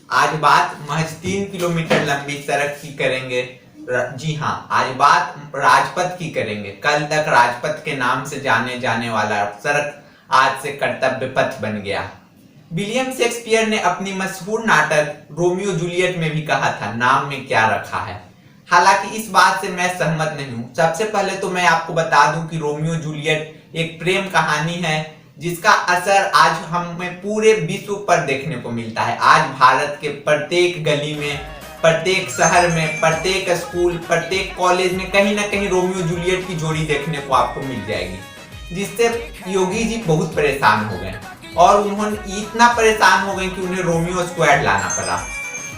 आज बात महज 3 किलोमीटर लंबी सड़क की करेंगे। जी हाँ, आज बात राजपथ की करेंगे। कल तक राजपथ के नाम से जाने जाने वाला सड़क आज से कर्तव्य पथ बन गया। विलियम शेक्सपियर ने अपनी मशहूर नाटक रोमियो जूलियट में भी कहा था, नाम में क्या रखा है। हालांकि इस बात से मैं सहमत नहीं हूं। सबसे पहले तो मैं आपको बता दूं कि रोमियो जूलियट एक प्रेम कहानी है जिसका असर आज हमें पूरे विश्व पर देखने को मिलता है। आज भारत के प्रत्येक गली में, प्रत्येक शहर में, प्रत्येक स्कूल, प्रत्येक कॉलेज में कहीं ना कहीं रोमियो जूलियट की जोड़ी देखने को आपको मिल जाएगी, जिससे योगी जी बहुत परेशान हो गए और उन्होंने इतना परेशान हो गए कि उन्हें रोमियो स्क्वाड लाना पड़ा।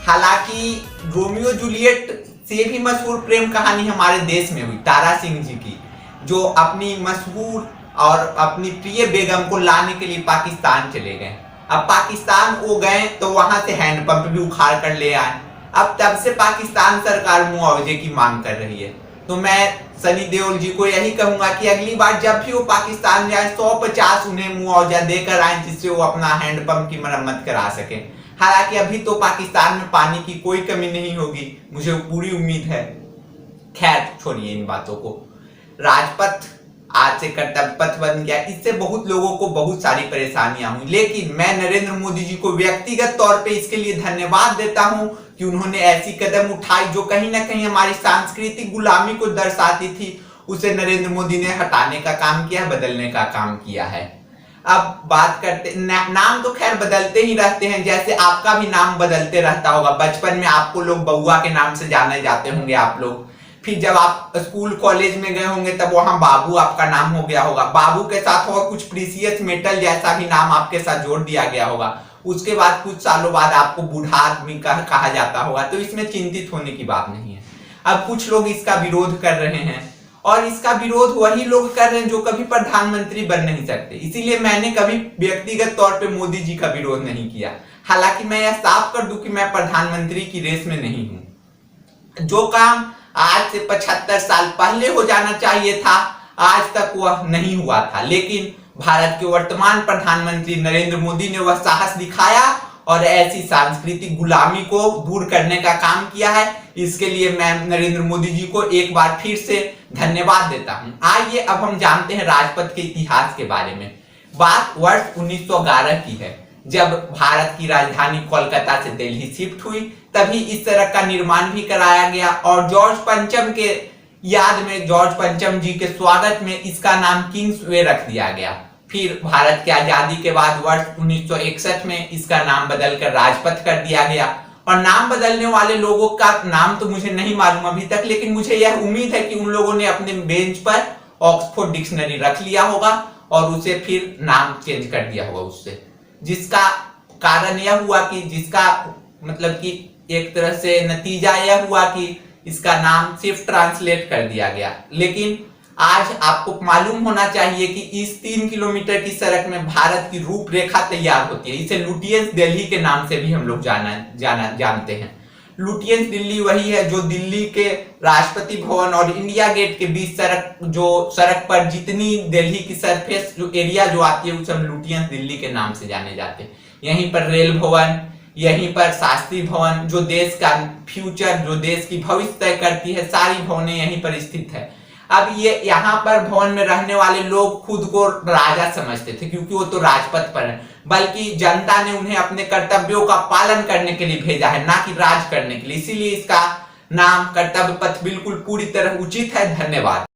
हालांकि रोमियो जूलियट से भी मशहूर प्रेम कहानी हमारे देश में हुई, तारा सिंह जी की, जो अपनी मशहूर और अपनी प्रिय बेगम को लाने के लिए पाकिस्तान चले गए। अब पाकिस्तान वो गए तो वहां से हैंडपंप भी उखाड़ कर ले आए। अब तब से पाकिस्तान सरकार मुआवजे की मांग कर रही है। तो मैं सनी देओल जी को यही कहूंगा कि अगली बार जब भी वो पाकिस्तान जाए 150 उन्हें मुआवजा देकर आए, जिससे वो अपना हैंडपंप की मरम्मत करा सके। हालांकि अभी तो पाकिस्तान में पानी की कोई कमी नहीं होगी, मुझे पूरी उम्मीद है। खैर छोड़िए इन बातों को। राजपथ आज से कर्तव्य पथ बन गया। इससे बहुत लोगों को बहुत सारी परेशानियां हुई, लेकिन मैं नरेंद्र मोदी जी को व्यक्तिगत तौर पे इसके लिए धन्यवाद देता हूं कि उन्होंने ऐसी कदम उठाई जो कहीं ना कहीं हमारी सांस्कृतिक गुलामी को दर्शाती थी। उसे नरेंद्र मोदी ने हटाने का काम किया, बदलने का काम किया है। अब बात करते नाम तो खैर बदलते ही रहते हैं, जैसे आपका भी नाम बदलते रहता होगा। बचपन में आपको लोग बउआ के नाम से जाने जाते होंगे आप लोग। फिर जब आप स्कूल कॉलेज में गए होंगे तब वहां बाबू आपका नाम हो गया होगा। बाबू के साथ और कुछ प्रीसियस मेटल जैसा भी नाम आपके साथ जोड़ दिया गया होगा। उसके बाद कुछ सालों बाद आपको बूढ़ा आदमी कहा जाता होगा। तो इसमें चिंतित होने की बात नहीं है। अब कुछ लोग इसका विरोध कर रहे हैं और इसका विरोध वही लोग कर रहे हैं जो कभी प्रधानमंत्री बन नहीं सकते। इसीलिए मैंने कभी व्यक्तिगत तौर पे मोदी जी का विरोध नहीं किया। हालांकि मैं यह साफ कर दूं कि मैं प्रधानमंत्री की रेस में नहीं हूं। जो काम आज से 75 साल पहले हो जाना चाहिए था, आज तक वह नहीं हुआ था। लेकिन भारत के वर्तमान प्रधानमंत्री नरेंद्र मोदी ने वह साहस दिखाया और ऐसी सांस्कृतिक गुलामी को दूर करने का काम किया है। इसके लिए मैं नरेंद्र मोदी जी को एक बार फिर से धन्यवाद देता हूं। आइए अब हम जानते हैं राजपथ के इतिहास के बारे में। बात वर्ष 1911 की है, जब भारत की राजधानी कोलकाता से दिल्ली शिफ्ट हुई। तभी इस सड़क का निर्माण भी कराया गया और जॉर्ज पंचम के याद में, जॉर्ज पंचम जी के स्वागत में इसका नाम किंग्स वे रख दिया गया। फिर भारत की आजादी के बाद वर्ष 1961 में इसका नाम बदलकर राजपथ कर दिया गया। और नाम बदलने वाले लोगों का नाम तो मुझे नहीं मालूम अभी तक, लेकिन मुझे यह उम्मीद है कि उन लोगों ने अपने बेंच पर ऑक्सफोर्ड डिक्शनरी रख लिया होगा और उसे फिर नाम चेंज कर दिया होगा उससे। जिसका कारण यह हुआ कि जिसका मतलब कि एक तरह से नतीजा यह हुआ कि इसका नाम सिर्फ ट्रांसलेट कर दिया गया। लेकिन आज आपको मालूम होना चाहिए कि इस 3 किलोमीटर की सड़क में भारत की रूपरेखा तैयार होती है। इसे लुटियंस दिल्ली के नाम से भी हम लोग जानते हैं। लुटियंस दिल्ली वही है जो दिल्ली के राष्ट्रपति भवन और इंडिया गेट के बीच सड़क पर जितनी दिल्ली की सरफेस जो एरिया जो आती है उसे हम लुटियंस दिल्ली के नाम से जाने जाते हैं। यहीं पर रेल भवन, यहीं पर शास्त्री भवन, जो देश का फ्यूचर, जो देश की भविष्य तय करती है, सारी भवनें यहीं पर स्थित है। अब ये यहाँ पर भवन में रहने वाले लोग खुद को राजा समझते थे क्योंकि वो तो राजपथ पर है, बल्कि जनता ने उन्हें अपने कर्तव्यों का पालन करने के लिए भेजा है, ना कि राज करने के लिए। इसीलिए इसका नाम कर्तव्य पथ बिल्कुल पूरी तरह उचित है। धन्यवाद।